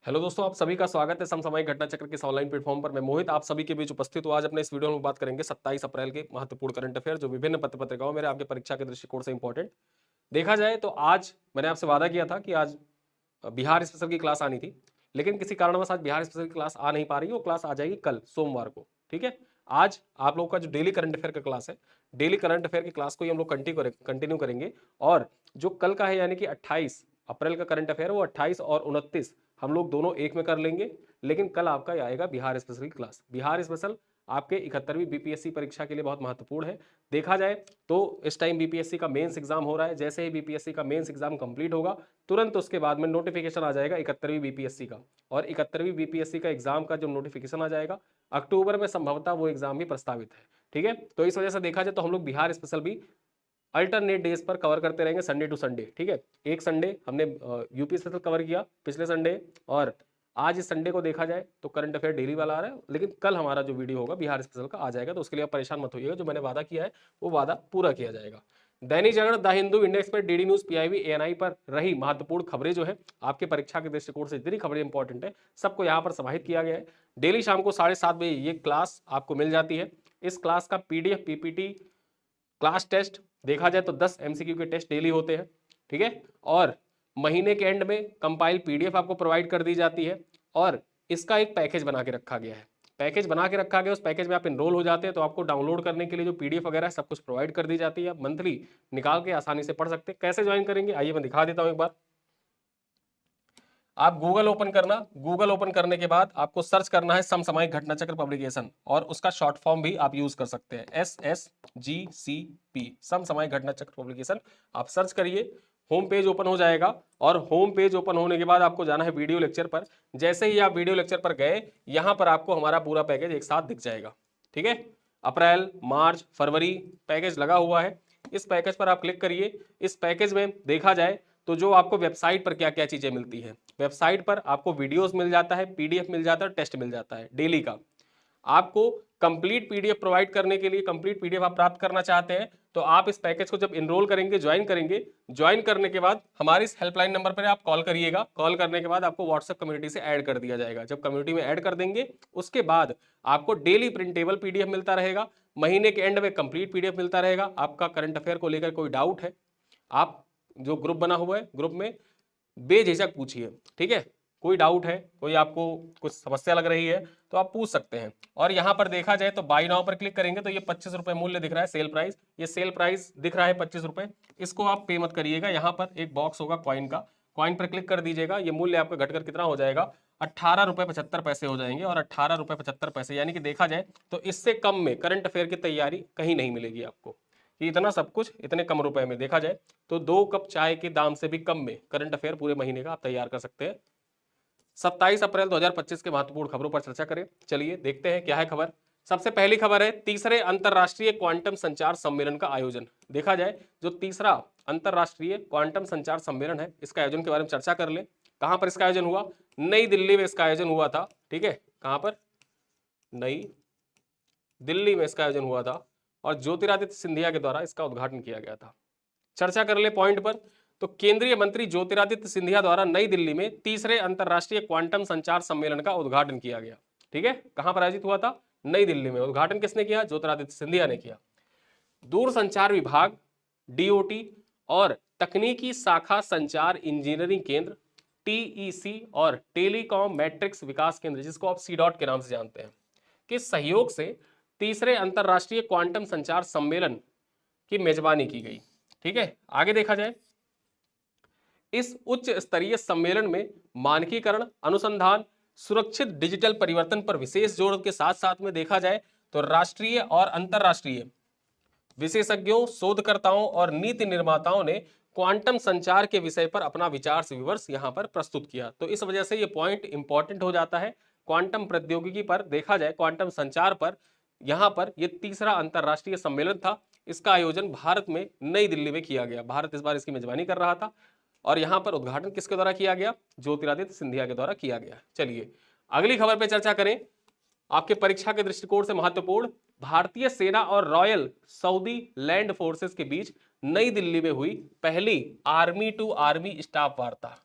Hello दोस्तों, आप सभी का स्वागत है समसामयिक घटना चक्र के इस ऑनलाइन प्लेटफॉर्म पर। मैं मोहित आप सभी के बीच उपस्थित हूँ। आज अपने इस वीडियो में बात करेंगे 27 अप्रैल के महत्वपूर्ण करंट अफेयर जो विभिन्न पत्र पत्रिकाओं में आपके परीक्षा के दृष्टिकोण से इंपॉर्टेंट देखा जाए तो आज मैंने आपसे वादा किया था कि आज बिहार स्पेशल की क्लास आनी थी, लेकिन किसी कारणवश आज बिहार स्पेशल की क्लास आ नहीं पा रही है। वो क्लास आ जाएगी कल सोमवार को। ठीक है, आज आप लोगों का जो डेली करंट अफेयर का क्लास है, डेली करंट अफेयर की क्लास को ही हम लोग कंटिन्यू करेंगे। और जो कल का है यानी कि 28 अप्रैल का करंट अफेयर है, वो 28 और 29 हम लोग दोनों एक में कर लेंगे। लेकिन कल आपका आएगा बिहार स्पेशल की क्लास। बिहार स्पेशल आपके 71वीं बीपीएससी परीक्षा के लिए बहुत महत्वपूर्ण है। देखा जाए तो इस टाइम बीपीएससी का मेंस एग्जाम हो रहा है। जैसे ही बीपीएससी का मेंस एग्जाम कंप्लीट होगा, तुरंत उसके बाद में नोटिफिकेशन आ जाएगा 71वीं बीपीएससी का। और 71वीं बीपीएससी का एग्जाम का जो नोटिफिकेशन आ जाएगा अक्टूबर में, संभवतः वो एग्जाम भी प्रस्तावित है। ठीक है, तो इस वजह से देखा जाए तो हम लोग बिहार स्पेशल भी अल्टरनेट डेज पर कवर करते रहेंगे, संडे टू संडे। ठीक है, एक संडे हमने यूपी स्पेशल कवर किया पिछले संडे, और आज इस संडे को देखा जाए तो करंट अफेयर डेली वाला आ रहा है। लेकिन कल हमारा जो वीडियो होगा बिहार स्पेशल का आ जाएगा, तो उसके लिए आप परेशान मत होइएगा। जो मैंने वादा किया है वो वादा पूरा किया जाएगा। Dainik Jagran, the Hindu, India Express, DD News, PIB, ANI पर रही महत्वपूर्ण खबरें जो है आपके परीक्षा के दृष्टिकोण से जितनी खबरें इंपॉर्टेंट है सबको यहाँ पर समाहित किया गया है। डेली शाम को 7:30 बजे ये क्लास आपको मिल जाती है। इस क्लास का पीडीएफ, पीपीटी, क्लास टेस्ट देखा जाए तो 10 एमसीक्यू के टेस्ट डेली होते हैं। ठीक है, और महीने के एंड में कंपाइल पीडीएफ आपको प्रोवाइड कर दी जाती है। और इसका एक पैकेज बना के रखा गया है। पैकेज बना के रखा गया, उस पैकेज में आप इनरोल हो जाते हैं तो आपको डाउनलोड करने के लिए जो पीडीएफ वगैरह है सब कुछ प्रोवाइड कर दी जाती है। आप मंथली निकाल के आसानी से पढ़ सकते हैं। कैसे ज्वाइन करेंगे आइए मैं दिखा देता हूं एक बार। आप गूगल ओपन करना, गूगल ओपन करने के बाद आपको सर्च करना है समसामयिक घटना चक्र पब्लिकेशन, और उसका शॉर्ट फॉर्म भी आप यूज कर सकते हैं, SSGCP, समसामयिक घटना चक्र पब्लिकेशन। आप सर्च करिए, होम पेज ओपन हो जाएगा। और होम पेज ओपन होने के बाद आपको जाना है वीडियो लेक्चर पर। जैसे ही आप वीडियो लेक्चर पर गए, यहां पर आपको हमारा पूरा पैकेज एक साथ दिख जाएगा। ठीक है, अप्रैल, मार्च, फरवरी पैकेज लगा हुआ है। इस पैकेज पर आप क्लिक करिए। इस पैकेज में देखा जाए तो जो आपको वेबसाइट पर क्या क्या चीजें मिलती है, वेबसाइट पर आपको वीडियोस मिल जाता है, पीडीएफ मिल जाता है, टेस्ट मिल जाता है डेली का। आपको कंप्लीट पीडीएफ प्रोवाइड करने के लिए, कंप्लीट पीडीएफ आप प्राप्त करना चाहते हैं तो आप इस पैकेज को जब इनरोल करेंगे, ज्वाइन करेंगे, ज्वाइन करने के बाद हमारे इस हेल्पलाइन नंबर पर आप कॉल करिएगा। कॉल करने के बाद आपको व्हाट्सएप कम्युनिटी से ऐड कर दिया जाएगा। जब कम्युनिटी में ऐड कर देंगे उसके बाद आपको डेली प्रिंटेबल पीडीएफ मिलता रहेगा। महीने के एंड में कंप्लीट पीडीएफ मिलता रहेगा। आपका करंट अफेयर को लेकर कोई डाउट है, आप जो ग्रुप बना हुआ है ग्रुप में बेझिझक पूछिए। ठीक है, कोई डाउट है, कोई आपको कुछ समस्या लग रही है तो आप पूछ सकते हैं। और यहां पर देखा जाए तो बाई नाउ पर क्लिक करेंगे तो ये 25 रुपए मूल्य दिख रहा है, सेल प्राइस। ये सेल प्राइस दिख रहा है 25 रुपए, इसको आप पे मत करिएगा। यहाँ पर एक बॉक्स होगा कॉइन का, कॉइन पर क्लिक कर दीजिएगा। ये मूल्य आपका घटकर कितना हो जाएगा, 18 रुपए 75 पैसे हो जाएंगे। और 18 रुपए 75 पैसे यानी कि देखा जाए तो इससे कम में करंट अफेयर की तैयारी कहीं नहीं मिलेगी आपको, कि इतना सब कुछ इतने कम रुपए में। देखा जाए तो 2 कप चाय के दाम से भी कम में करंट अफेयर पूरे महीने का आप तैयार कर सकते हैं। 27 अप्रैल 2025 के महत्वपूर्ण खबरों पर चर्चा करें। चलिए देखते हैं क्या है खबर। सबसे पहली खबर है तीसरे अंतरराष्ट्रीय क्वांटम संचार सम्मेलन का आयोजन। देखा जाए जो तीसरा अंतरराष्ट्रीय क्वांटम संचार सम्मेलन है, इसका आयोजन के बारे में चर्चा कर ले। कहां पर इसका आयोजन हुआ, नई दिल्ली में इसका आयोजन हुआ था। ठीक है, कहां पर, नई दिल्ली में इसका आयोजन हुआ था और ज्योतिरादित्य सिंधिया के द्वारा इसका उद्घाटन किया गया था। चर्चा कर ले पॉइंट पर। तो केंद्रीय मंत्री ज्योतिरादित्य सिंधिया द्वारा नई दिल्ली में तीसरे अंतरराष्ट्रीय क्वांटम संचार सम्मेलन का उद्घाटन किया गया। ठीक है, कहां पर आयोजित हुआ था, नई दिल्ली में। उद्घाटन किसने किया, ज्योतिरादित्य सिंधिया ने किया। दूरसंचार विभाग, डीओटी और तकनीकी शाखा संचार इंजीनियरिंग केंद्र, टीईसी, और टेलीकॉम मैट्रिक्स विकास केंद्र, जिसको आप सीडॉट के नाम से जानते हैं, के सहयोग से तीसरे अंतरराष्ट्रीय क्वांटम संचार सम्मेलन की मेजबानी की गई। ठीक है, आगे देखा जाए इस उच्च स्तरीय सम्मेलन में मानकीकरण, अनुसंधान, सुरक्षित डिजिटल परिवर्तन पर विशेष जोर के साथ साथ में देखा जाए तो राष्ट्रीय और अंतरराष्ट्रीय विशेषज्ञों, शोधकर्ताओं और नीति निर्माताओं ने क्वांटम संचार के विषय पर अपना विचार विमर्श यहां पर प्रस्तुत किया। तो इस वजह से ये पॉइंट इंपॉर्टेंट हो जाता है। क्वांटम प्रौद्योगिकी पर देखा जाए, क्वांटम संचार पर यहां पर ये तीसरा अंतरराष्ट्रीय सम्मेलन था। इसका आयोजन भारत में नई दिल्ली में किया गया। भारत इस बार इसकी मेजबानी कर रहा था और यहां पर उद्घाटन किसके द्वारा किया गया, ज्योतिरादित्य सिंधिया के द्वारा किया गया। चलिए अगली खबर पर चर्चा करें, आपके परीक्षा के दृष्टिकोण से महत्वपूर्ण। भारतीय सेना और रॉयल सऊदी लैंड फोर्सेस के बीच नई दिल्ली में हुई पहली आर्मी टू आर्मी स्टाफ वार्ता।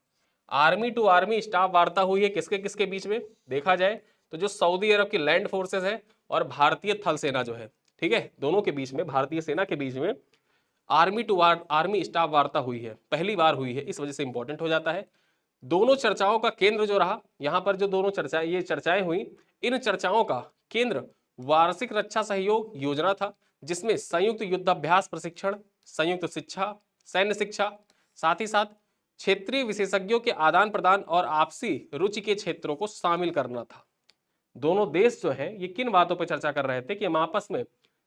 आर्मी टू आर्मी स्टाफ वार्ता हुई है किसके किसके बीच में, देखा जाए तो जो सऊदी अरब की लैंड फोर्सेस है और भारतीय थल सेना जो है, ठीक है, दोनों के बीच में, भारतीय सेना के बीच में आर्मी टू आर्मी स्टाफ वार्ता हुई है, पहली बार हुई है, इस वजह से इंपॉर्टेंट हो जाता है। दोनों चर्चाओं का केंद्र जो रहा, यहां पर जो दोनों चर्चाएं, ये चर्चाएं हुई, इन चर्चाओं का केंद्र वार्षिक रक्षा सहयोग योजना था, जिसमें संयुक्त युद्धाभ्यास प्रशिक्षण, संयुक्त शिक्षा, सैन्य शिक्षा, साथ ही साथ क्षेत्रीय विशेषज्ञों के आदान प्रदान और आपसी रुचि के क्षेत्रों को शामिल करना था। दोनों देश जो है ये किन बातों पर चर्चा कर रहे थे कि हम आपस में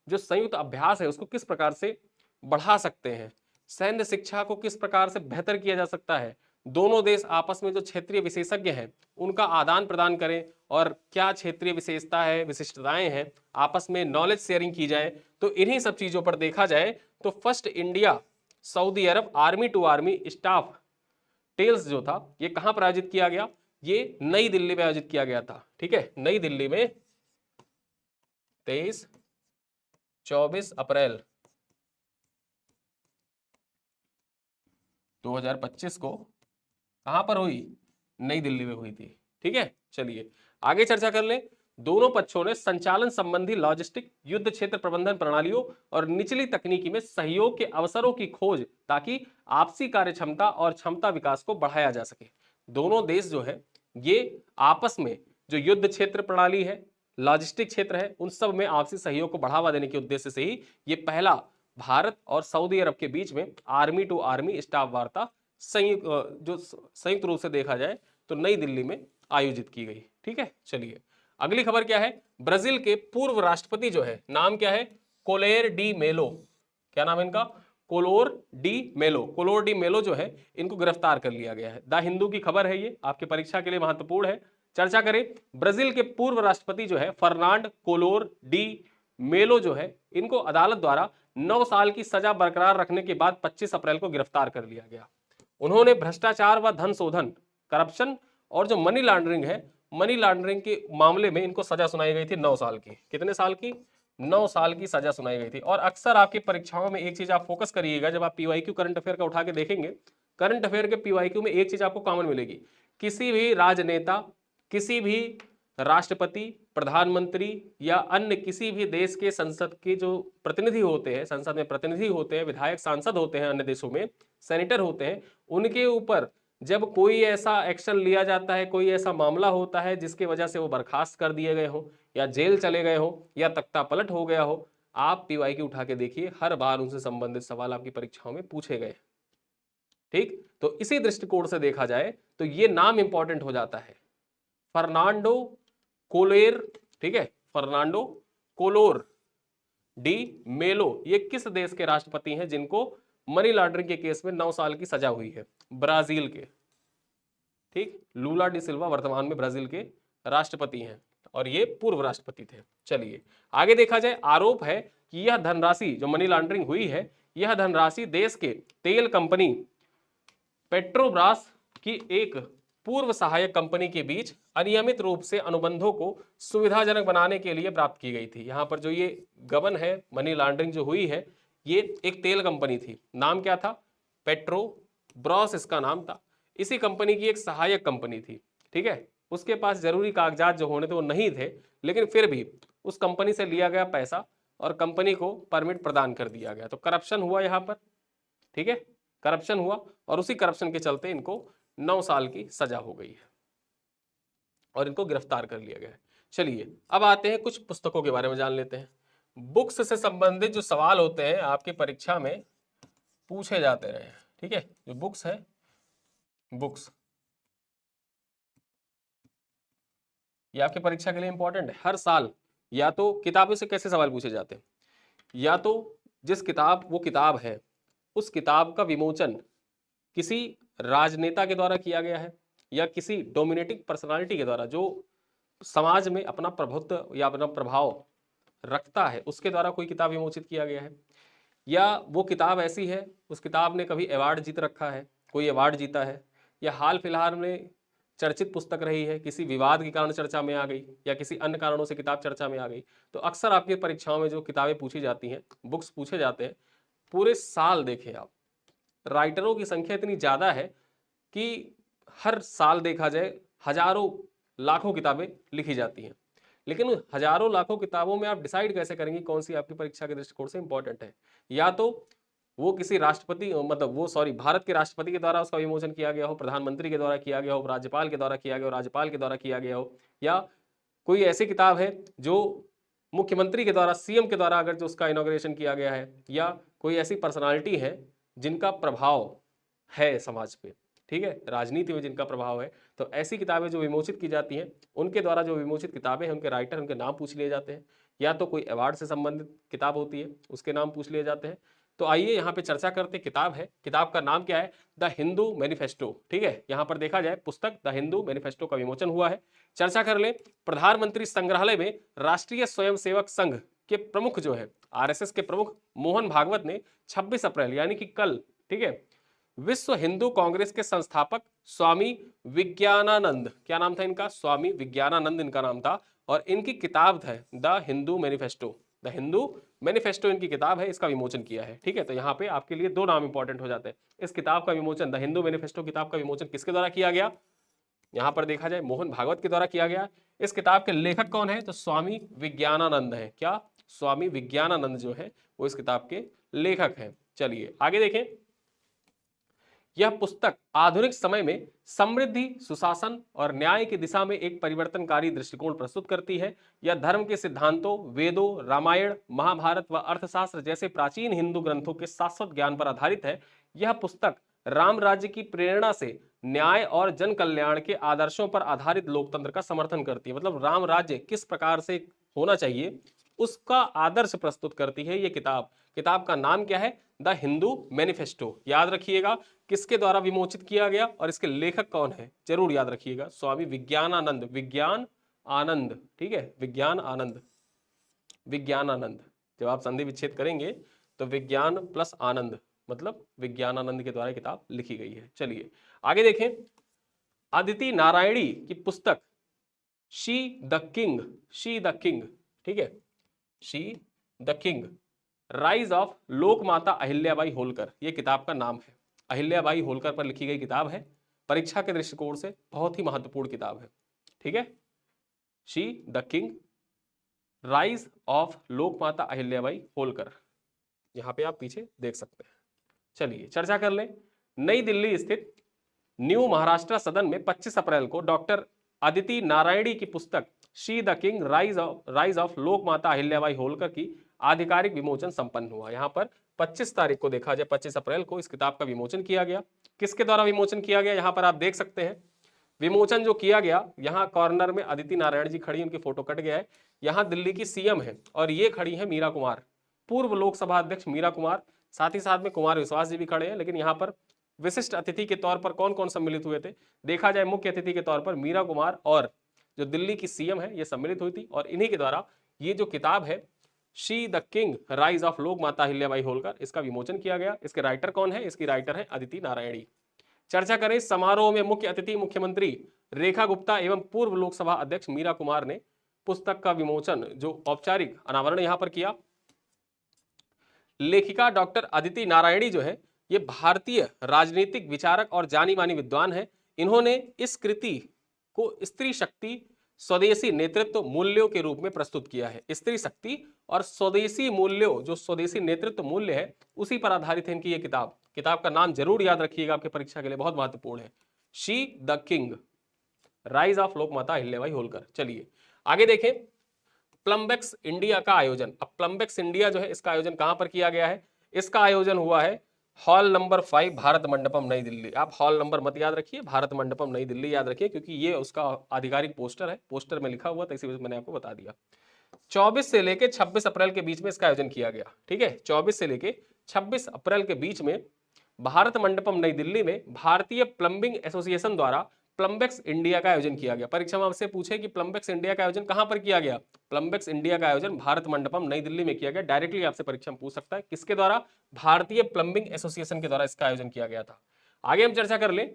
जो संयुक्त अभ्यास है उसको किस प्रकार से बढ़ा सकते हैं, सैन्य शिक्षा को किस प्रकार से बेहतर किया जा सकता है, दोनों देश आपस में जो क्षेत्रीय विशेषज्ञ हैं उनका आदान प्रदान करें और क्या क्षेत्रीय विशेषता है, विशिष्टताएं हैं, आपस में नॉलेज शेयरिंग की जाए। तो इन्हीं सब चीजों पर देखा जाए तो first India Saudi Arab army to army staff talks जो था ये कहां पर आयोजित किया गया, ये नई दिल्ली में आयोजित किया गया था, ठीक है, नई दिल्ली में 23-24 अप्रैल 2025 को कहां पर हुई, नई दिल्ली में हुई थी, ठीक है। चलिए आगे चर्चा कर लें। दोनों पक्षों ने संचालन संबंधी लॉजिस्टिक, युद्ध क्षेत्र प्रबंधन प्रणालियों और निचली तकनीकी में सहयोग के अवसरों की खोज, ताकि आपसी कार्य क्षमता और क्षमता विकास को बढ़ाया जा सके। दोनों देश जो है ये आपस में जो युद्ध क्षेत्र प्रणाली है, लॉजिस्टिक क्षेत्र है, उन सब में आपसी सहयोग को बढ़ावा देने के उद्देश्य से ही ये पहला भारत और सऊदी अरब के बीच में आर्मी टू आर्मी स्टाफ वार्ता संयुक्त रूप से देखा जाए तो नई दिल्ली में आयोजित की गई, ठीक है। चलिए अगली खबर क्या है, ब्राजील के पूर्व राष्ट्रपति जो है, नाम क्या है, कोलेर डी मेलो, क्या नाम है इनका, कोलोर डी मेलो जो है इनको गिरफ्तार कर लिया गया है। द हिंदू की खबर है, ये आपकी परीक्षा के लिए महत्वपूर्ण है। चर्चा करें, ब्राजील के पूर्व राष्ट्रपति जो है फर्नांड कोलोर डी मेलो जो है, इनको अदालत द्वारा 9 साल की सजा बरकरार रखने के बाद 25 अप्रैल को गिरफ्तार कर लिया गया। उन्होंने भ्रष्टाचार व धन शोधन, करप्शन और जो मनी लॉन्ड्रिंग है, मनी लॉन्ड्रिंग के मामले में इनको सजा सुनाई गई थी 9 साल की। कितने साल की, 9 साल की सजा सुनाई गई थी। और अक्सर आपकी परीक्षाओं में एक चीज आप फोकस करिएगा, जब आप पीवाईक्यू करंट अफेयर का उठा के देखेंगे, करंट अफेयर के पीवाईक्यू में एक चीज आपको कॉमन मिलेगी, किसी भी राजनेता, किसी भी राष्ट्रपति, प्रधानमंत्री या अन्य किसी भी देश के संसद के जो प्रतिनिधि होते हैं, संसद में प्रतिनिधि होते हैं, विधायक सांसद होते हैं, अन्य देशों में सेनेटर होते हैं, उनके ऊपर जब कोई ऐसा एक्शन लिया जाता है, कोई ऐसा मामला होता है जिसकी वजह से वो बर्खास्त कर दिए गए हो या जेल चले गए हो या तख्ता पलट हो गया हो, आप पीवाईक्यू उठा के देखिए, हर बार उनसे संबंधित सवाल आपकी परीक्षाओं में पूछे गए। ठीक, तो इसी दृष्टिकोण से देखा जाए तो ये नाम इंपॉर्टेंट हो जाता है, फर्नांडो कोलेर, ठीक है, फर्नांडो कोलोर डी मेलो, ये किस देश के राष्ट्रपति हैं जिनको मनी लॉन्ड्रिंग के केस में 9 साल की सजा हुई है, ब्राजील के, ठीक, लूला डी सिल्वा वर्तमान में ब्राजील के राष्ट्रपति हैं और ये पूर्व राष्ट्रपति थे। चलिए आगे देखा जाए, आरोप है कि यह धनराशि जो मनी लॉन्ड्रिंग हुई है, यह धनराशि देश के तेल कंपनी पेट्रोब्रास की एक पूर्व सहायक कंपनी के बीच अनियमित रूप से अनुबंधों को सुविधाजनक बनाने के लिए प्राप्त की गई थी। यहां पर जो ये गबन है, मनी लॉन्ड्रिंग जो हुई है, ये एक तेल कंपनी थी, नाम क्या था, पेट्रोब्रास इसका नाम था। इसी कंपनी की एक सहायक कंपनी थी, ठीक है, उसके पास जरूरी कागजात जो होने थे वो नहीं थे, लेकिन फिर भी उस कंपनी से लिया गया पैसा और कंपनी को परमिट प्रदान कर दिया गया। तो करप्शन हुआ यहाँ पर, ठीक है, करप्शन हुआ और उसी करप्शन के चलते इनको 9 साल की सजा हो गई है और इनको गिरफ्तार कर लिया गया है। चलिए अब आते हैं कुछ पुस्तकों के बारे में जान लेते हैं। बुक्स से संबंधित जो सवाल होते हैं आपकी परीक्षा में पूछे जाते रहे, ठीक है, जो बुक्स है, बुक्स ये आपकी परीक्षा के लिए इंपॉर्टेंट है। हर साल या तो किताबों से कैसे सवाल पूछे जाते हैं, या तो जिस किताब वो किताब है, उस किताब का विमोचन किसी राजनेता के द्वारा किया गया है या किसी डोमिनेटिंग पर्सनालिटी के द्वारा जो समाज में अपना प्रभुत्व या अपना प्रभाव रखता है, उसके द्वारा कोई किताब विमोचित किया गया है, या वो किताब ऐसी है उस किताब ने कभी अवार्ड जीत रखा है, कोई अवार्ड जीता है, या हाल फिलहाल में चर्चित पुस्तक रही है, किसी विवाद के कारण चर्चा में आ गई या किसी अन्य कारणों से किताब चर्चा में आ गई। तो अक्सर आपकी परीक्षाओं में जो किताबें पूछी जाती हैं, बुक्स पूछे जाते हैं, पूरे साल देखें आप, राइटरों की संख्या इतनी ज़्यादा है कि हर साल देखा जाए हजारों लाखों किताबें लिखी जाती हैं, लेकिन उन हजारों लाखों किताबों में आप डिसाइड कैसे करेंगे कौन सी आपकी परीक्षा के दृष्टिकोण से इंपॉर्टेंट है? या तो वो किसी राष्ट्रपति मतलब वो सॉरी भारत के राष्ट्रपति के द्वारा उसका विमोचन किया गया हो, प्रधानमंत्री के द्वारा किया गया हो, राज्यपाल के द्वारा किया गया हो, राज्यपाल के द्वारा किया गया हो, या कोई ऐसी किताब है जो मुख्यमंत्री के द्वारा, सीएम के द्वारा अगर जो उसका इनॉग्रेशन किया गया है, या कोई ऐसी पर्सनालिटी है जिनका प्रभाव है समाज पे, ठीक है, राजनीति में जिनका प्रभाव है, तो ऐसी किताबें जो विमोचित की जाती हैं उनके द्वारा जो विमोचित किताबें हैं उनके राइटर, उनके नाम पूछ लिए जाते हैं, या तो कोई अवार्ड से संबंधित किताब होती है उसके नाम पूछ लिए जाते हैं। तो आइए यहाँ पे चर्चा करते हैं। किताब है, किताब का नाम क्या है? The Hindu manifesto. ठीक है, यहाँ पर देखा जाए पुस्तक द हिंदू मैनिफेस्टो का विमोचन हुआ है। चर्चा कर ले। प्रधानमंत्री संग्रहालय में राष्ट्रीय स्वयंसेवक संघ के प्रमुख जो है, आरएसएस के प्रमुख मोहन भागवत ने 26 अप्रैल यानी कि कल, ठीक है, विश्व हिंदू कांग्रेस के संस्थापक स्वामी विज्ञानानंद, क्या नाम था इनका? स्वामी विज्ञानानंद इनका नाम था, और इनकी किताब है the Hindu manifesto. The Hindu manifesto इनकी किताब है, इसका विमोचन किया है। ठीक है, तो यहाँ पे आपके लिए दो नाम इंपॉर्टेंट हो जाते हैं। इस किताब का विमोचन, द हिंदू मैनिफेस्टो किताब का विमोचन किसके द्वारा किया गया? यहाँ पर देखा जाए मोहन भागवत के द्वारा किया गया। इस किताब के लेखक कौन है? तो स्वामी विज्ञानानंद है। क्या? स्वामी विज्ञानानंद जो है वो इस किताब के लेखक हैं। चलिए आगे देखें। यह पुस्तक आधुनिक समय में समृद्धि, सुशासन और न्याय की दिशा में एक परिवर्तनकारी दृष्टिकोण प्रस्तुत करती है। यह धर्म के सिद्धांतों, वेदों, रामायण, महाभारत व अर्थशास्त्र जैसे प्राचीन हिंदू ग्रंथों के शाश्वत ज्ञान पर आधारित है। यह पुस्तक राम राज्य की प्रेरणा से न्याय और जन कल्याण के आदर्शों पर आधारित लोकतंत्र का समर्थन करती है। मतलब राम राज्य किस प्रकार से होना चाहिए उसका आदर्श प्रस्तुत करती है ये किताब। किताब का नाम क्या है? The Hindu manifesto. याद रखिएगा किसके द्वारा विमोचित किया गया और इसके लेखक कौन है, जरूर याद रखिएगा। स्वामी विज्ञानानंद, विज्ञान आनंद, ठीक है, विज्ञान आनंद, विज्ञान आनंद। जब आप संधि विच्छेद करेंगे तो विज्ञान प्लस आनंद, मतलब विज्ञानानंद के द्वारा किताब लिखी गई है। चलिए आगे देखें। अदिति नारायणी की पुस्तक She the King, She the King, ठीक है, She the King, Rise of Lokmata Ahilyabai Holkar, ये किताब का नाम है। अहिल्याबाई होलकर पर लिखी गई किताब है। परीक्षा के दृष्टिकोण से बहुत ही महत्वपूर्ण किताब है। ठीक है, She the King, Rise of Lokmata Ahilyabai Holkar, यहां पे आप पीछे देख सकते हैं। चलिए चर्चा कर लें। नई दिल्ली स्थित न्यू महाराष्ट्र सदन में 25 अप्रैल को डॉक्टर अदिति नारायणी की पुस्तक She the King, Rise of Lokmata Ahilyabai Holkar की आधिकारिक विमोचन संपन्न हुआ। यहाँ पर 25 तारीख को देखा जाए, 25 अप्रैल को इस किताब का विमोचन किया गया। किसके द्वारा विमोचन किया गया? यहाँ पर आप देख सकते हैं विमोचन जो किया गया, यहाँ कॉर्नर में अदिति नारायण जी खड़ी, उनकी फोटो कट गया है। यहाँ दिल्ली की सीएम है और ये खड़ी है मीरा कुमार, पूर्व लोकसभा अध्यक्ष मीरा कुमार, साथ ही साथ में कुमार विश्वास जी भी खड़े हैं। लेकिन यहाँ पर विशिष्ट अतिथि के तौर पर कौन कौन सम्मिलित हुए थे? देखा जाए मुख्य अतिथि के तौर पर मीरा कुमार और जो दिल्ली की सीएम है ये सम्मिलित हुई थी, और इन्हीं के द्वारा ये जो किताब है She the King, Rise of लोक माता अहिल्याबाई होलकर, इसका विमोचन किया गया। इसके राइटर कौन है? इसकी राइटर है अदिति नारायणी। चर्चा करें। समारोह में मुख्य अतिथि मुख्यमंत्री रेखा गुप्ता एवं पूर्व लोकसभा अध्यक्ष मीरा कुमार ने पुस्तक का विमोचन, जो औपचारिक अनावरण यहां पर किया। लेखिका डॉक्टर अदिति नारायणी जो है ये भारतीय राजनीतिक विचारक और जानी मानी विद्वान है। इन्होंने इस कृति को स्त्री शक्ति, स्वदेशी नेतृत्व मूल्यों के रूप में प्रस्तुत किया है। स्त्री शक्ति और स्वदेशी मूल्यों, जो स्वदेशी नेतृत्व मूल्य है उसी पर आधारित है इनकी ये किताब। किताब का नाम जरूर याद रखिएगा, आपके परीक्षा के लिए बहुत महत्वपूर्ण है। She the King, Rise of Lokmata Ahilyabai Holkar. चलिए आगे देखें। प्लम्बेक्स इंडिया का आयोजन। अब प्लम्बेक्स इंडिया जो है इसका आयोजन कहां पर किया गया है? इसका आयोजन हुआ है हॉल नंबर 5, भारत मंडपम, नई दिल्ली। आप हॉल नंबर मत याद रखिए, भारत मंडपम नई दिल्ली याद रखिए, क्योंकि ये उसका आधिकारिक पोस्टर है, पोस्टर में लिखा हुआ था, इसी वजह से मैंने आपको बता दिया। 24 से लेके 26 अप्रैल के बीच में इसका आयोजन किया गया। ठीक है, 24 से लेके 26 अप्रैल के बीच में भारत मंडपम नई दिल्ली में भारतीय प्लम्बिंग एसोसिएशन द्वारा प्लम्बेक्स इंडिया का आयोजन किया गया। परीक्षा में आपसे पूछे कि प्लम्बेक्स इंडिया का आयोजन कहां पर किया गया? प्लम्बेक्स इंडिया का आयोजन भारत मंडपम नई दिल्ली में किया गया। डायरेक्टली आपसे परीक्षा में पूछ सकता है किसके द्वारा? भारतीय प्लम्बिंग एसोसिएशन के द्वारा इसका आयोजन किया गया था। आगे हम चर्चा कर ले।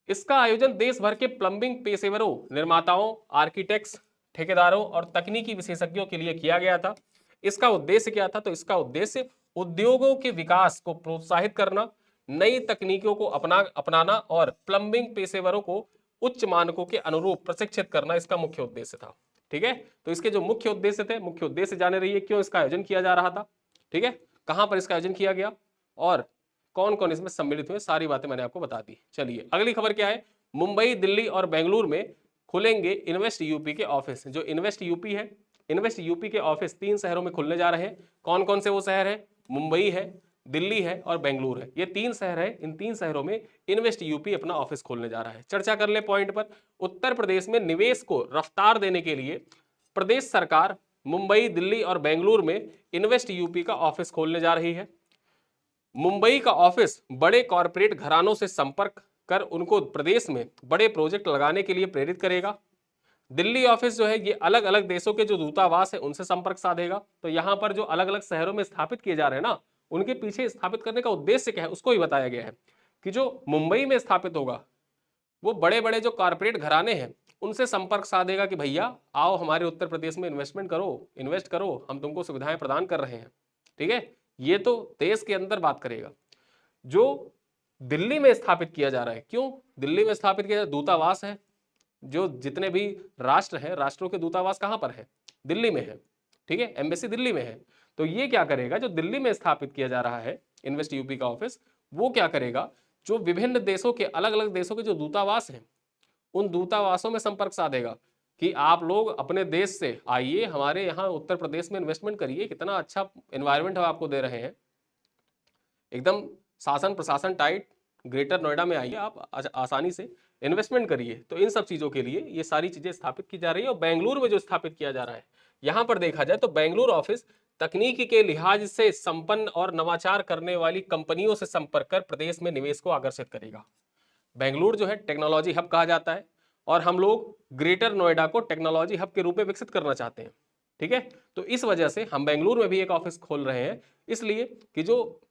इसका आयोजन देश भर के प्लम्बिंग पेशेवरों, निर्माताओं, आर्किटेक्ट्स, ठेकेदारों और तकनीकी विशेषज्ञों के लिए किया गया था। इसका उद्देश्य क्या था? तो इसका उद्देश्य उद्योगों के विकास को प्रोत्साहित करना, नई तकनीकों को अपनाना और प्लम्बिंग पेशेवरों को उच्च मानकों के अनुरूप प्रशिक्षित करना इसका मुख्य उद्देश्य था। ठीक है, तो इसके जो मुख्य उद्देश्य थे, मुख्य उद्देश्य जाने रहिए क्यों इसका आयोजन किया जा रहा था। ठीक है, कहां पर इसका आयोजन किया गया और कौन कौन इसमें सम्मिलित हुए, सारी बातें मैंने आपको बता दी। चलिए अगली खबर क्या है, मुंबई, दिल्ली और बेंगलुरु में खुलेंगे इन्वेस्ट यूपी के ऑफिस। जो इन्वेस्ट यूपी है, इन्वेस्ट यूपी के ऑफिस 3 शहरों में खुलने जा रहे हैं। कौन कौन से वो शहर है, मुंबई है, दिल्ली है और बेंगलुरु है। ये 3 शहर है, इन 3 शहरों में इन्वेस्ट यूपी अपना ऑफिस खोलने जा रहा है। चर्चा कर ले पॉइंट पर। उत्तर प्रदेश में निवेश को रफ्तार देने के लिए प्रदेश सरकार मुंबई, दिल्ली और बेंगलुरु में इन्वेस्ट यूपी का ऑफिस खोलने जा रही है। मुंबई का ऑफिस बड़े कॉरपोरेट घरानों से संपर्क कर उनको प्रदेश में बड़े प्रोजेक्ट लगाने के लिए प्रेरित करेगा। दिल्ली ऑफिस जो है ये अलग अलग देशों के जो दूतावास है उनसे संपर्क साधेगा। तो यहां पर जो अलग अलग शहरों में स्थापित किए जा रहे हैं ना, उनके पीछे स्थापित करने का उद्देश्य क्या है उसको ही बताया गया है कि जो मुंबई में स्थापित होगा वो बड़े बड़े जो कॉरपोरेट घराने हैं उनसे संपर्क साधेगा कि भैया आओ हमारे उत्तर प्रदेश में इन्वेस्टमेंट करो, इन्वेस्ट करो, हम तुमको सुविधाएं प्रदान कर रहे हैं। ठीक है, ये तो देश के अंदर बात करेगा। जो दिल्ली में स्थापित किया जा रहा है, क्यों दिल्ली में स्थापित किया जा रहा है, दूतावास है। जो जितने भी राष्ट्र हैं, राष्ट्रों के दूतावास कहां पर है, दिल्ली में है। ठीक है, एम्बेसी दिल्ली में है। तो ये क्या करेगा, जो दिल्ली में स्थापित किया जा रहा है इन्वेस्ट यूपी का ऑफिस, वो क्या करेगा, जो विभिन्न देशों के अलग अलग देशों के जो दूतावास हैं उन दूतावासों में संपर्क साधेगा कि आप लोग अपने देश से आइए, हमारे यहाँ उत्तर प्रदेश में इन्वेस्टमेंट करिए, कितना अच्छा एनवायरमेंट हम आपको दे रहे हैं, एकदम शासन प्रशासन टाइट, ग्रेटर नोएडा में आइए, आप आसानी से इन्वेस्टमेंट करिए। तो इन सब चीजों के लिए ये सारी चीजें स्थापित की जा रही है। और बेंगलुरु में जो स्थापित किया जा रहा है, यहां पर देखा जाए तो बेंगलुरु ऑफिस तकनीकी के लिहाज से संपन्न और नवाचार करने वाली कंपनियों से संपर्क कर प्रदेश में निवेश को आकर्षित करेगा। बेंगलुरु जो है टेक्नोलॉजी हब कहा जाता है और हम लोग ग्रेटर नोएडा को टेक्नोलॉजी हब के रूप में विकसित करना चाहते हैं। ठीक है, तो इस वजह से हम बेंगलुरु में भी एक ऑफिस खोल रहे हैं, इसलिए कि जो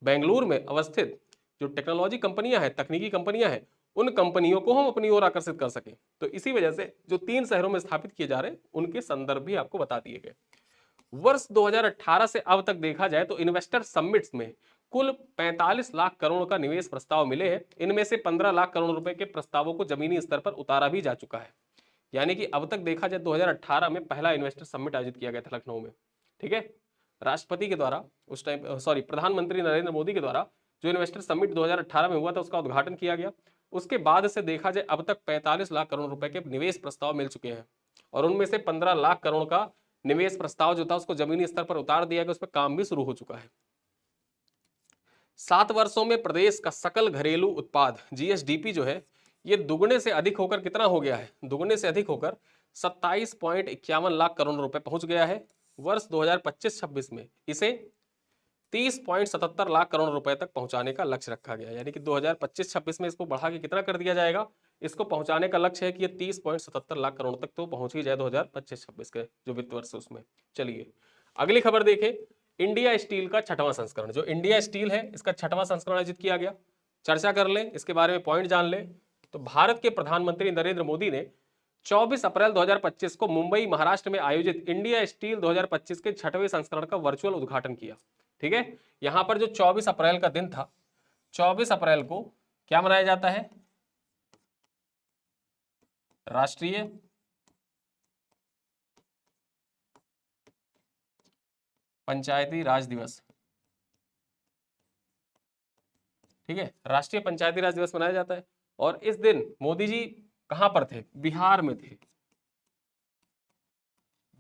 बेंगलुरु में अवस्थित जो टेक्नोलॉजी कंपनियां हैं, तकनीकी कंपनियां हैं, उन कंपनियों को हम अपनी ओर आकर्षित कर सकें। तो इसी वजह से जो 3 शहरों में स्थापित किए जा रहे हैं उनके संदर्भ भी आपको बता दिए गए। वर्ष 2018 से अब तक देखा जाए तो इन्वेस्टर समिट्स में कुल 45 लाख करोड़ का निवेश प्रस्ताव मिले हैं। इनमें से 15 लाख करोड़ रुपए के प्रस्तावों को जमीनी स्तर पर उतारा भी जा चुका है। यानी कि अब तक देखा जाए 2018 में पहला इन्वेस्टर समिट आयोजित किया गया था लखनऊ में। ठीक है, राष्ट्रपति के द्वारा उस टाइम प्रधानमंत्री नरेंद्र मोदी के द्वारा जो इन्वेस्टर समिट 2018 में हुआ था उसका उद्घाटन किया गया। उसके बाद से देखा जाए अब तक 45 लाख करोड़ रुपए के निवेश प्रस्ताव मिल चुके हैं और उनमें से 15 लाख करोड़ का निवेश प्रस्ताव जो था उसको जमीनी स्तर पर उतार दिया गया, उस पर काम भी शुरू हो चुका है। 7 वर्षों में प्रदेश का सकल घरेलू उत्पाद जीएसडीपी जो है ये दुगने से अधिक होकर कितना हो गया है, दुगने से अधिक होकर 27.51 लाख करोड़ रुपए पहुंच गया है। वर्ष 2025-26 में इसे 30.77 लाख करोड़ रुपए तक पहुंचाने का लक्ष्य रखा गया। यानी कि 2025-26 में इसको बढ़ा के कितना कर दिया जाएगा, इसको पहुंचाने का लक्ष्य है कि ये 30.77 लाख करोड़ तक तो पहुंच ही जाए 2025-26 के जो वित्त वर्ष है उसमें। चलिए अगली खबर देखें, इंडिया स्टील का 6वां संस्करण। जो इंडिया स्टील है इसका 6वां संस्करण आयोजित किया गया। चर्चा कर लें, इसके बारे में पॉइंट जान लें। तो भारत के प्रधानमंत्री नरेंद्र मोदी ने 24 अप्रैल 2025 को मुंबई महाराष्ट्र में आयोजित इंडिया स्टील 2025 के 6वें संस्करण का वर्चुअल उद्घाटन किया। ठीक है, यहां पर जो 24 अप्रैल का दिन था, 24 अप्रैल को क्या मनाया जाता है, राष्ट्रीय पंचायती राज दिवस। ठीक है, राष्ट्रीय पंचायती राज दिवस मनाया जाता है। और इस दिन मोदी जी कहां पर थे, बिहार में थे,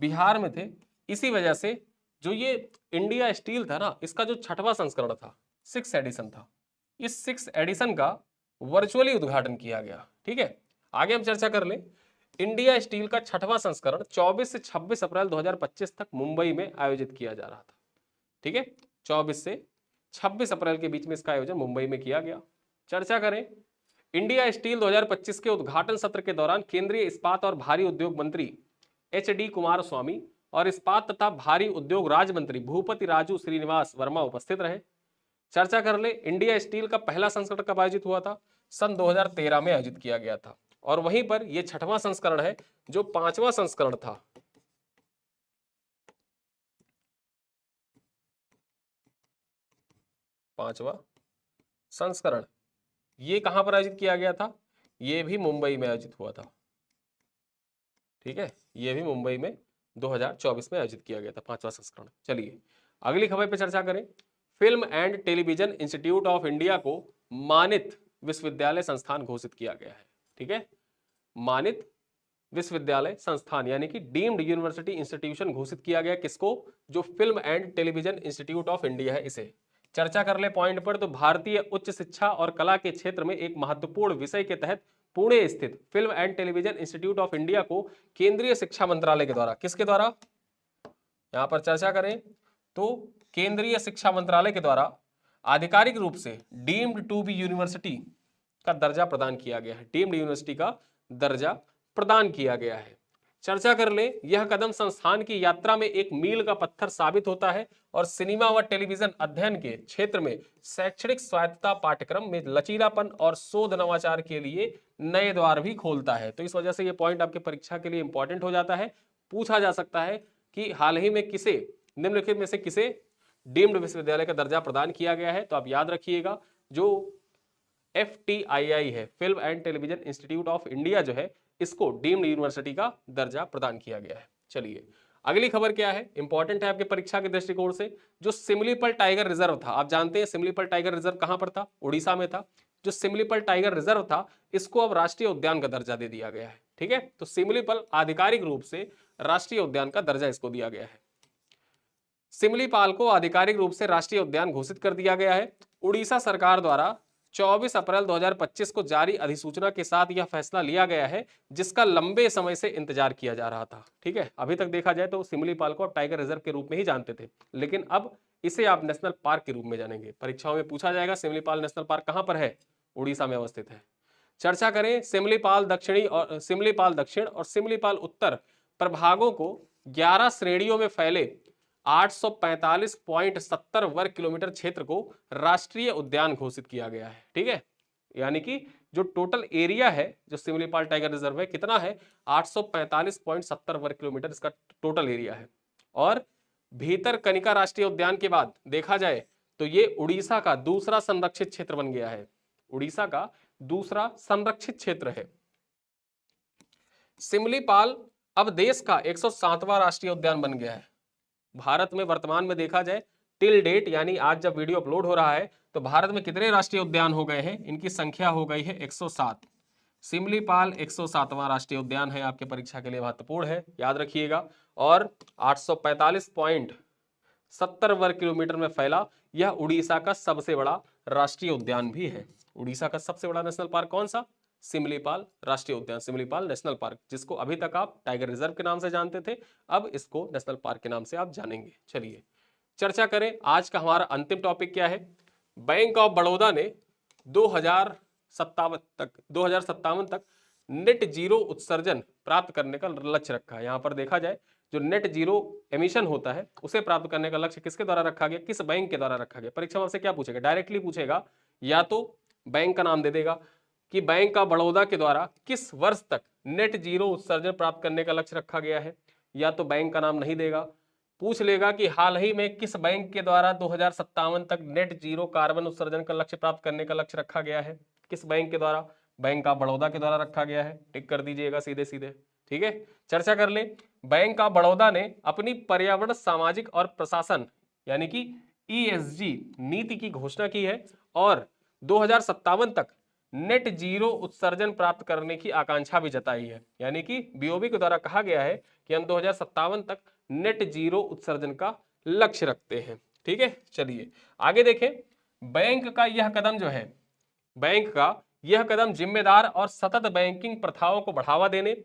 बिहार में थे। इसी वजह से जो ये इंडिया स्टील था ना, इसका जो 6वां संस्करण था, 6th एडिशन था, इस 6th एडिशन का वर्चुअली उद्घाटन किया गया। ठीक है, आगे हम चर्चा कर लें। इंडिया स्टील का 6वां संस्करण 24 से 26 अप्रैल 2025 तक मुंबई में आयोजित किया जा रहा था। ठीक है, 24 से 26 अप्रैल के बीच में इसका आयोजन मुंबई में किया गया। चर्चा करें, इंडिया स्टील 2025 के उद्घाटन सत्र के दौरान केंद्रीय इस्पात और भारी उद्योग मंत्री HD कुमारस्वामी और इस्पात तथा भारी उद्योग राज्य मंत्री भूपति राजू श्रीनिवास वर्मा उपस्थित रहे। चर्चा कर ले, इंडिया स्टील का पहला संस्करण कब आयोजित हुआ था, सन 2013 में आयोजित किया गया था। और वहीं पर यह 6वां संस्करण है। जो 5वां संस्करण था, पांचवा संस्करण, ये कहां पर आयोजित किया गया था? ये भी मुंबई में आयोजित हुआ था। ठीक है, ये भी मुंबई में 2024 में आयोजित किया गया था 5वां संस्करण। चलिए अगली खबर पे चर्चा करें। Film and television institute of India को मानित विश्वविद्यालय संस्थान घोषित किया गया है। ठीक है, मानित विश्वविद्यालय संस्थान यानी कि डीम्ड यूनिवर्सिटी इंस्टीट्यूशन घोषित किया गया किसको? जो film and television institute of India है इसे। चर्चा कर ले पॉइंट पर, तो भारतीय उच्च शिक्षा और कला के क्षेत्र में एक महत्वपूर्ण विषय के तहत पुणे स्थित film and television institute of India को केंद्रीय शिक्षा मंत्रालय के द्वारा, किसके द्वारा यहां पर चर्चा करें तो केंद्रीय शिक्षा मंत्रालय के द्वारा आधिकारिक रूप से डीम्ड टू बी यूनिवर्सिटी का दर्जा प्रदान किया गया है। डीम्ड यूनिवर्सिटी का दर्जा प्रदान किया गया है। चर्चा कर ले, यह कदम संस्थान की यात्रा में एक मील का पत्थर साबित होता है और सिनेमा व टेलीविजन अध्ययन के क्षेत्र में शैक्षणिक स्वायत्तता, पाठ्यक्रम में लचीलापन और शोध नवाचार के लिए नए द्वार भी खोलता है। तो इस वजह से यह पॉइंट आपके परीक्षा के लिए इंपॉर्टेंट हो जाता है। पूछा जा सकता है कि हाल ही में किसे, निम्नलिखित में से किसे डीम्ड विश्वविद्यालय का दर्जा प्रदान किया गया है? तो आप याद रखिएगा, जो FTII है, film and television institute of India जो है, इसको डीम्ड यूनिवर्सिटी का दर्जा प्रदान किया गया है। चलिए अगली खबर क्या है, इंपॉर्टेंट है आपके परीक्षा के दृष्टिकोण से। जो सिमलीपल टाइगर रिजर्व था, आप जानते हैं सिमलीपल टाइगर रिजर्व कहां पर था? उड़ीसा में था। जो सिमलीपल टाइगर रिजर्व था, इसको अब राष्ट्रीय उद्यान का दर्जा दे दिया गया है। ठीक है, तो सिमलीपल आधिकारिक रूप से राष्ट्रीय उद्यान का दर्जा इसको दिया गया है। सिमलीपाल को आधिकारिक रूप से राष्ट्रीय उद्यान घोषित कर दिया गया है। उड़ीसा सरकार द्वारा 24 अप्रैल 2025 को जारी अधिसूचना के साथ यह फैसला लिया गया है, जिसका लंबे समय से इंतजार किया जा रहा था। ठीक है, अभी तक देखा जाए तो सिमलीपाल को आप टाइगर रिजर्व के रूप में ही जानते थे, लेकिन अब इसे आप नेशनल पार्क के रूप में जानेंगे। परीक्षाओं में पूछा जाएगा सिमलीपाल नेशनल पार्क कहां पर है? उड़ीसा में अवस्थित है। चर्चा करें, सिमलीपाल दक्षिण और सिमलीपाल उत्तर प्रभागों को 11 श्रेणियों में फैले 845.70 वर्ग किलोमीटर क्षेत्र को राष्ट्रीय उद्यान घोषित किया गया है। ठीक है, यानी कि जो टोटल एरिया है जो सिमलीपाल टाइगर रिजर्व है कितना है? 845.70 वर्ग किलोमीटर इसका टोटल एरिया है। और भीतरकनिका राष्ट्रीय उद्यान के बाद देखा जाए तो ये उड़ीसा का दूसरा संरक्षित क्षेत्र बन गया है। उड़ीसा का दूसरा संरक्षित क्षेत्र है। सिमलीपाल अब देश का 107वां राष्ट्रीय उद्यान बन गया है। भारत में वर्तमान में देखा जाए टिल डेट, यानी आज जब वीडियो अपलोड हो रहा है, तो भारत में कितने राष्ट्रीय उद्यान हो गए हैं? इनकी संख्या हो गई है 107। सिमलीपाल 107वां राष्ट्रीय उद्यान है, आपके परीक्षा के लिए महत्वपूर्ण है, याद रखिएगा। और 845.70 वर्ग किलोमीटर में फैला यह उड़ीसा का सबसे बड़ा राष्ट्रीय उद्यान भी है। उड़ीसा का सबसे बड़ा नेशनल पार्क कौन सा? सिमलीपाल राष्ट्रीय उद्यान, सिमलीपाल नेशनल पार्क, जिसको अभी तक आप टाइगर रिजर्व के नाम से जानते थे, अब इसको नेशनल पार्क के नाम से आप जानेंगे। चलिए चर्चा करें, आज का हमारा अंतिम टॉपिक क्या है। बैंक ऑफ बड़ौदा ने 2057 तक नेट जीरो उत्सर्जन प्राप्त करने का लक्ष्य रखा है। यहां पर देखा जाए जो नेट जीरो एमिशन होता है उसे प्राप्त करने का लक्ष्य किसके द्वारा रखा गया, किस बैंक के द्वारा रखा गया? परीक्षा में आपसे क्या पूछेगा? डायरेक्टली पूछेगा, या तो बैंक का नाम दे देगा कि बैंक ऑफ बड़ौदा के द्वारा किस वर्ष तक नेट जीरो उत्सर्जन प्राप्त करने का लक्ष्य रखा गया है, या तो बैंक का नाम नहीं देगा, पूछ लेगा कि हाल ही में किस बैंक के द्वारा 2057 तक नेट जीरो कार्बन उत्सर्जन का लक्ष्य प्राप्त करने का लक्ष्य रखा गया है। किस बैंक के द्वारा? बैंक ऑफ बड़ौदा के द्वारा रखा गया है। टिक कर दीजिएगा सीधे सीधे। ठीक है, चर्चा कर ले। बैंक ऑफ बड़ौदा ने अपनी पर्यावरण, सामाजिक और प्रशासन यानी कि ESG नीति की घोषणा की है और 2057 तक नेट जीरो उत्सर्जन प्राप्त करने की आकांक्षा भी जताई है। यानी कि BOB के द्वारा कहा गया है कि हम 2057 तक नेट जीरो उत्सर्जन का लक्ष्य रखते हैं। ठीक है, चलिए आगे देखें। बैंक का यह कदम जो है, बैंक का यह कदम जिम्मेदार और सतत बैंकिंग प्रथाओं को बढ़ावा देने,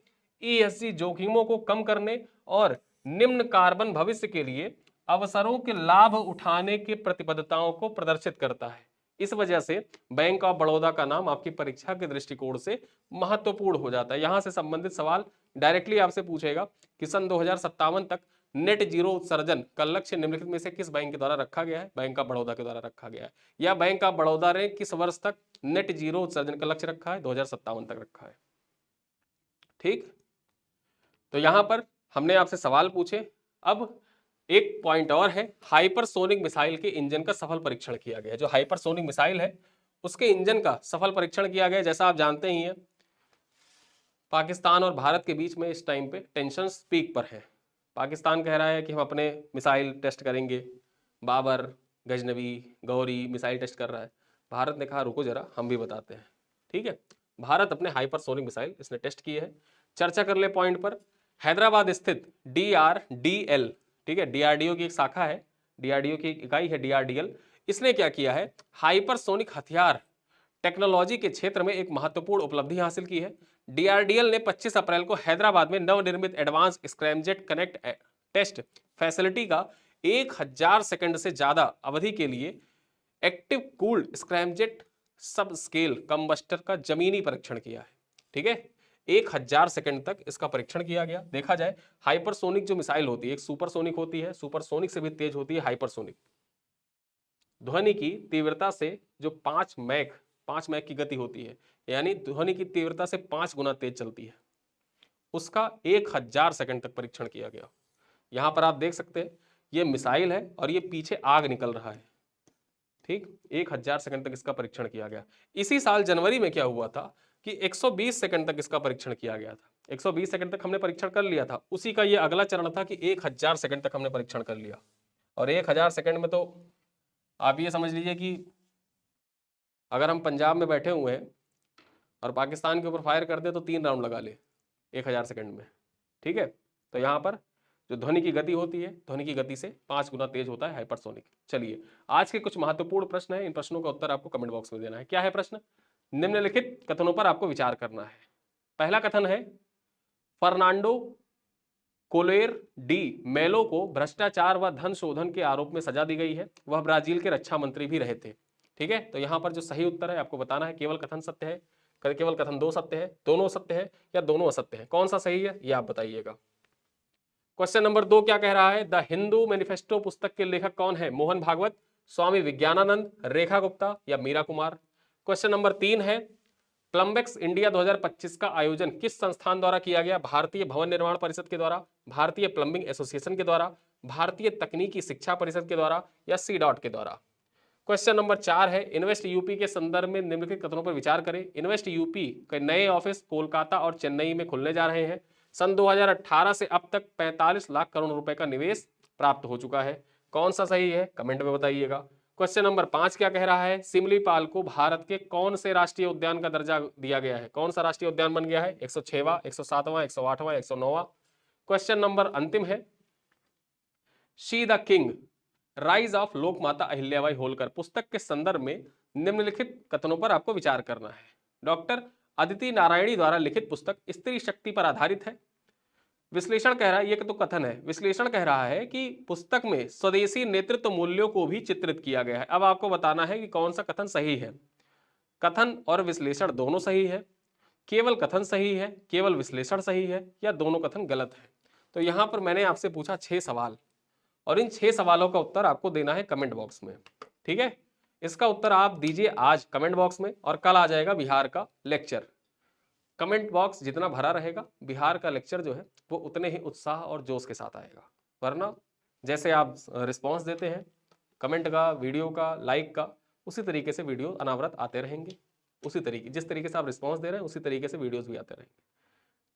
ESG जोखिमों को कम करने और निम्न कार्बन भविष्य के लिए अवसरों के लाभ उठाने की प्रतिबद्धताओं को प्रदर्शित करता है। इस वजह से बैंक ऑफ बड़ौदा का नाम आपकी परीक्षा के दृष्टिकोण से महत्वपूर्ण हो जाता है। यहां से संबंधित सवाल डायरेक्टली आपसे पूछेगा कि सन 2057 तक नेट जीरो उत्सर्जन का लक्ष्य निम्नलिखित में से किस बैंक के द्वारा रखा गया है? बैंक ऑफ बड़ौदा के द्वारा रखा गया है। या बैंक ऑफ बड़ौदा ने किस वर्ष तक नेट जीरो उत्सर्जन का लक्ष्य रखा है? 2057 तक रखा है। ठीक, तो यहां पर हमने आपसे सवाल पूछे। अब एक पॉइंट और है, हाइपरसोनिक मिसाइल के इंजन का सफल परीक्षण किया गया। जो हाइपरसोनिक मिसाइल है उसके इंजन का सफल परीक्षण किया गया। जैसा आप जानते ही हैं, पाकिस्तान और भारत के बीच में इस टाइम पे टेंशन पीक पर है। पाकिस्तान कह रहा है कि हम अपने मिसाइल टेस्ट करेंगे, बाबर, गजनवी, गौरी मिसाइल टेस्ट कर रहा है। भारत ने कहा रुको जरा, हम भी बताते हैं। ठीक है, भारत अपने हाइपरसोनिक मिसाइल इसने टेस्ट किए हैं। चर्चा कर ले पॉइंट पर। हैदराबाद स्थित DRDL, ठीक है, DRDO की एक शाखा है, DRDO की इकाई है DRDL, इसने क्या किया है, हाइपरसोनिक हथियार टेक्नोलॉजी के क्षेत्र में एक महत्वपूर्ण उपलब्धि हासिल की है। DRDL ने 25 अप्रैल को हैदराबाद में नवनिर्मित advance scramjet connect test facility का 1000 सेकंड से ज्यादा अवधि के लिए active cooled scramjet sub scale combustor का जमीनी परीक्षण किया है। ठीक है, 1000 सेकंड तक इसका परीक्षण किया गया। देखा जाए, हाइपरसोनिक जो मिसाइल होती है, एक सुपरसोनिक होती है, सुपरसोनिक से भी तेज होती है हाइपरसोनिक। ध्वनि की तीव्रता से जो 5 मैक की गति होती है, यानी ध्वनि की तीव्रता से 5 गुना तेज चलती है, उसका 1000 सेकंड तक परीक्षण किया गया। यहां पर आप देख सकते हैं, ये मिसाइल है और ये पीछे आग निकल रहा है। ठीक, 1000 सेकंड तक इसका परीक्षण किया गया। इसी साल जनवरी में क्या हुआ था कि 120 सेकंड तक इसका परीक्षण किया गया था। 120 सेकंड तक हमने परीक्षण कर लिया था, उसी का ये अगला चरण था कि 1000 सेकंड तक हमने परीक्षण कर लिया। और 1000 सेकंड में तो आप ये समझ लीजिए कि अगर हम पंजाब में बैठे हुए हैं और पाकिस्तान के ऊपर फायर कर दे तो 3 राउंड लगा ले 1000 सेकंड में। ठीक है, तो यहाँ पर जो ध्वनि की गति होती है, ध्वनि की गति से 5 गुना तेज होता है हाइपरसोनिक। चलिए, आज के कुछ महत्वपूर्ण प्रश्न है, इन प्रश्नों का उत्तर आपको कमेंट बॉक्स में देना है। क्या है प्रश्न? निम्नलिखित कथनों पर आपको विचार करना है। पहला कथन है, फर्नांडो कोलेर डी मेलो को भ्रष्टाचार व धन शोधन के आरोप में सजा दी गई है, वह ब्राजील के रक्षा मंत्री भी रहे थे। ठीक है, तो यहां पर जो सही उत्तर है आपको बताना है, केवल कथन सत्य है, केवल कथन 2 सत्य है, दोनों सत्य है या दोनों असत्य है, कौन सा सही है ये आप बताइएगा। क्वेश्चन नंबर 2 क्या कह रहा है, द हिंदू मैनिफेस्टो पुस्तक के लेखक कौन है, मोहन भागवत, स्वामी विज्ञानानंद, रेखा गुप्ता या मीरा कुमार। क्वेश्चन नंबर 3 है, प्लम्बेक्स इंडिया 2025 का आयोजन किस संस्थान द्वारा किया गया, भारतीय भवन निर्माण परिषद के द्वारा, भारतीय प्लम्बिंग एसोसिएशन के द्वारा, भारतीय तकनीकी शिक्षा परिषद के द्वारा या C.डॉट के द्वारा। क्वेश्चन नंबर 4 है, इन्वेस्ट यूपी के संदर्भ में निम्नलिखित कथनों पर विचार करें। इन्वेस्ट यूपी के नए ऑफिस कोलकाता और चेन्नई में खुलने जा रहे हैं। सन 2018 से अब तक 45 लाख करोड़ रुपए का निवेश प्राप्त हो चुका है। कौन सा सही है कमेंट में बताइएगा। क्वेश्चन नंबर 5 क्या कह रहा है, सिमलीपाल को भारत के कौन से राष्ट्रीय उद्यान का दर्जा दिया गया है, कौन सा राष्ट्रीय उद्यान बन गया है, 106वां, 107वां, 108वां, 109वां। क्वेश्चन नंबर अंतिम है, She the King Rise of Lokmata Ahilyabai Holkar पुस्तक के संदर्भ में निम्नलिखित कथनों पर आपको विचार करना है। डॉक्टर अदिति नारायणी द्वारा लिखित पुस्तक स्त्री शक्ति पर आधारित है। विश्लेषण कह रहा है, ये तो कथन है, विश्लेषण कह रहा है कि पुस्तक में स्वदेशी नेतृत्व मूल्यों को भी चित्रित किया गया है। अब आपको बताना है कि कौन सा कथन सही है। कथन और विश्लेषण दोनों सही है, केवल कथन सही है, केवल विश्लेषण सही है या दोनों कथन गलत है। तो यहां पर मैंने आपसे पूछा 6 सवाल और इन 6 सवालों का उत्तर आपको देना है कमेंट बॉक्स में। ठीक है, इसका उत्तर आप दीजिए आज कमेंट बॉक्स में और कल आ जाएगा बिहार का लेक्चर। कमेंट बॉक्स जितना भरा रहेगा, बिहार का लेक्चर जो है वो उतने ही उत्साह और जोश के साथ आएगा। वरना जैसे आप रिस्पॉन्स देते हैं कमेंट का, वीडियो का, लाइक का, उसी तरीके से वीडियो अनावरत आते रहेंगे। उसी तरीके, जिस तरीके से आप रिस्पॉन्स दे रहे हैं उसी तरीके से वीडियोस भी आते रहेंगे।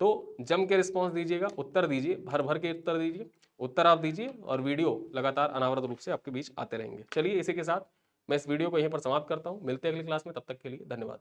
तो जम के रिस्पॉन्स दीजिएगा, उत्तर दीजिए, भर भर के उत्तर दीजिए, उत्तर आप दीजिए और वीडियो लगातार अनावरत रूप से आपके बीच आते रहेंगे। चलिए, इसी के साथ मैं इस वीडियो को यहीं पर समाप्त करता हूं। मिलते हैं अगली क्लास में, तब तक के लिए धन्यवाद।